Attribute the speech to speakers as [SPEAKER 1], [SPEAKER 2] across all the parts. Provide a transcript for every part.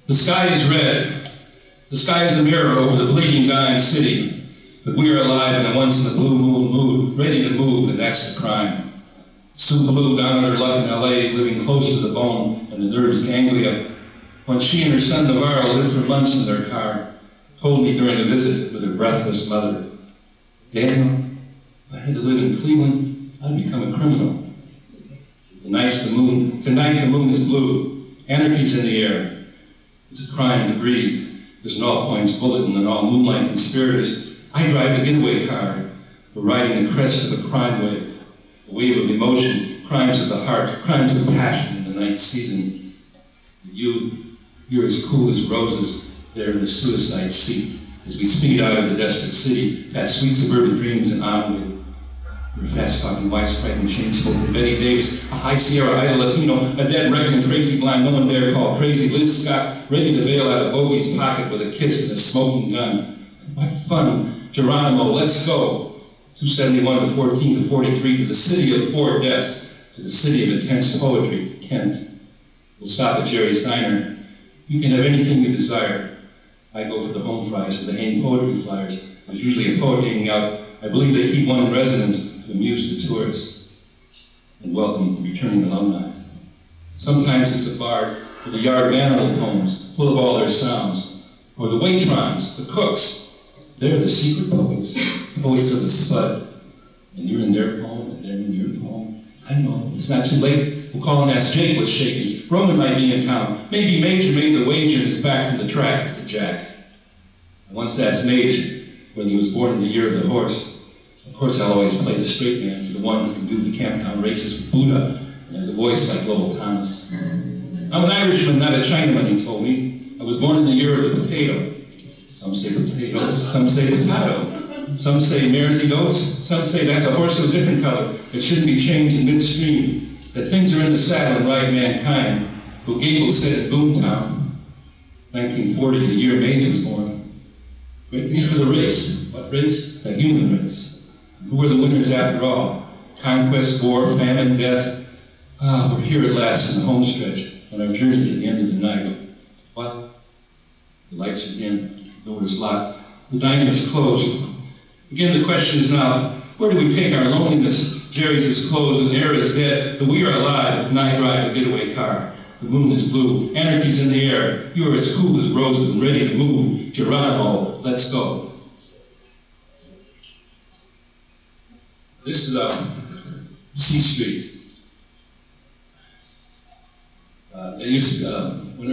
[SPEAKER 1] The sky is red. The sky is a mirror over the bleeding, dying city. But we are alive in a once-in-a-blue moon mood, ready to move, and that's the crime. Sue Blue down on her luck in L.A., living close to the bone and the nerves ganglia, when she and her son Navarro lived for months in their car, told me during a visit with her breathless mother, Daniel, if I had to live in Cleveland, I'd become a criminal. Tonight the moon is blue. Anarchy's in the air. It's a crime to breathe. There's an all-points bulletin and all moonlight conspirators. I drive the getaway car. We're riding the crest of a crime wave. A wave of emotion, crimes of the heart, crimes of passion in the night season. And you're as cool as roses there in the suicide seat as we speed out of the desperate city, past sweet suburban dreams and onward. You're a fast-talking, wise-striking, chain-smoking Betty Davis, a high Sierra Idol Latino, a dead, reckoning, crazy blind no one dare call crazy Liz Scott, ready to bail out of Bogey's pocket with a kiss and a smoking gun. What fun, Geronimo, let's go. 271 to 14 to 43 to the city of 4 deaths, to the city of intense poetry, Kent. We'll stop at Jerry's Diner. You can have anything you desire. I go for the home fries and the hang poetry flyers. There's usually a poet hanging out. I believe they keep one in residence to amuse the tourists and welcome returning alumni. Sometimes it's a bar with a yard of animal poems full of all their sounds, or the waitrons, the cooks. They're the secret poets, poets of the spud. And you're in their poem, and they're in your poem. I know, it's not too late. We'll call and ask Jake what's shaking. Roman might be in town. Maybe Major made the wager and is back from the track at the Jack. I once asked Major when he was born in the year of the horse. Of course, I'll always play the straight man for the one who can do the Camptown races with Buddha and has a voice like Lowell Thomas. I'm an Irishman, not a Chinaman, he told me. I was born in the year of the potato. Some say potato, some say potato. Some say mares eat oats, some say that's a horse of a different color that shouldn't be changed in midstream, that things are in the saddle and ride mankind. Who Gable said in Boomtown, 1940, the year Mage was born. Waiting for the race. What race? The human race. Who were the winners after all? Conquest, war, famine, death. Ah, we're here at last in the home stretch on our journey to the end of the night. What? The lights are dim, the door is locked, the diner is closed. Again, the question is now, where do we take our loneliness? Jerry's is closed and the air is dead, but we are alive, and I drive a getaway car. The moon is blue, anarchy's in the air. You are as cool as roses and ready to move. Geronimo, let's go. This is C Street. When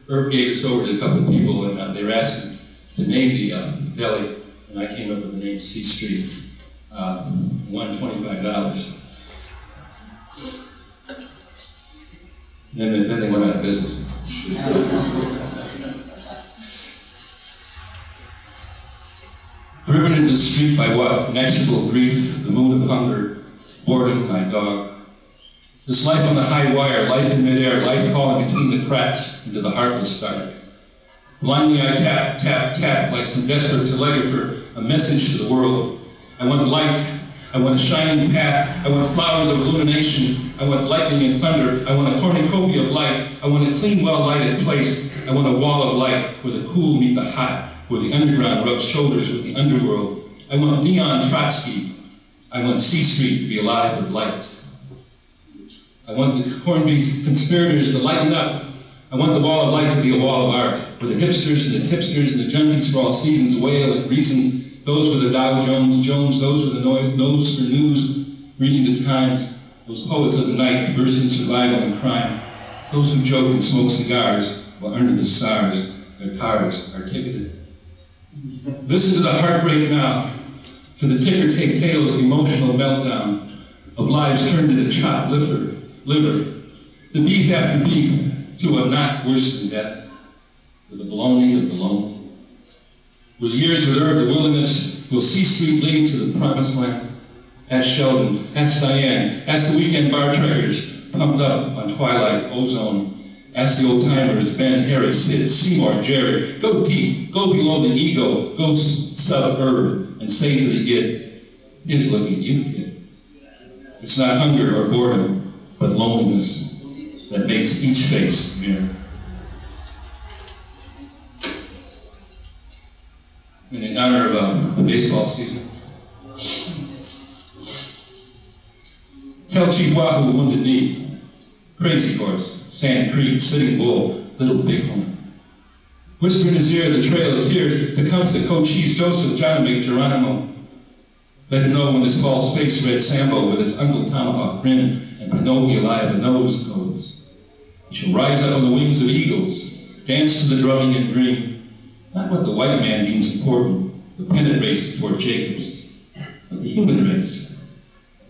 [SPEAKER 1] Irv gave us over to a couple of people, and they were asking to name the deli, and I came up with the name C Street. Won $25. Then they went out of business. Driven into the street by what? Inexorable grief, the moon of hunger, boredom, my dog. This life on the high wire, life in midair, life falling between the cracks into the heartless dark. Blindly I tap, tap, tap, like some desperate telegrapher, a message to the world. I want light, I want a shining path, I want flowers of illumination, I want lightning and thunder, I want a cornucopia of light, I want a clean, well-lighted place, I want a wall of light where the cool meet the hot, where the underground rubs shoulders with the underworld. I want Leon Trotsky, I want C Street to be alive with light. I want the Hornby conspirators to lighten up. I want the wall of light to be a wall of art, where the hipsters and the tipsters and the junkies for all seasons wail at reason, those with the Dow Jones, those with the nose for news, reading the Times, those poets of the night, versing survival and crime, those who joke and smoke cigars while under the stars, their cars are ticketed. Listen to the heartbreak now, to the ticker-tape tales of emotional meltdown, of lives turned into chopped liver, the beef after beef, to a not worse than death, to the baloney of the lonely. Will the years reserve the wilderness? Will C Street lead to the promised land? Ask Sheldon, ask Diane, ask the weekend bar trekkers, pumped up on Twilight Ozone. Ask the old-timers, Ben, Harry, Sid, Seymour, Jerry. Go deep, go below the ego, go sub-herb, and say to the id, "It's looking at you, kid." It's not hunger or boredom, but loneliness that makes each face mirror. in honor of the baseball season. Tell Chief Wahoo, Wounded Knee, Crazy Horse, Sand Creek, Sitting Bull, Little Bighorn. Whisper in his ear the Trail of Tears, Tecumseh, Cochise, Joseph, John Geronimo. Let him know when his false face read Sambo with his Uncle Tomahawk grin and Pinocchio alive a nose goes. He shall rise up on the wings of eagles, dance to the drumming and dream, not what the white man deems important, the pennant race at Fort Jacobs, but the human race,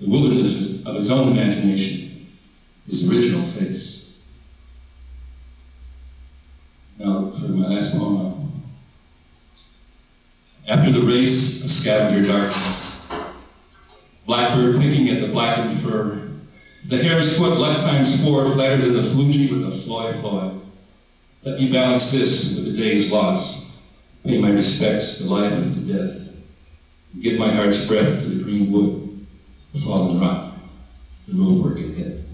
[SPEAKER 1] the wilderness of his own imagination, his original face. Now for my last poem. After the race, a scavenger darkness. Blackbird picking at the blackened fur. The hare's foot, left times 4, flatter than the flugy with the floy. Let me balance this with the day's loss. Pay my respects to life and to death. And give my heart's breath to the green wood, the fallen rock, the road work ahead.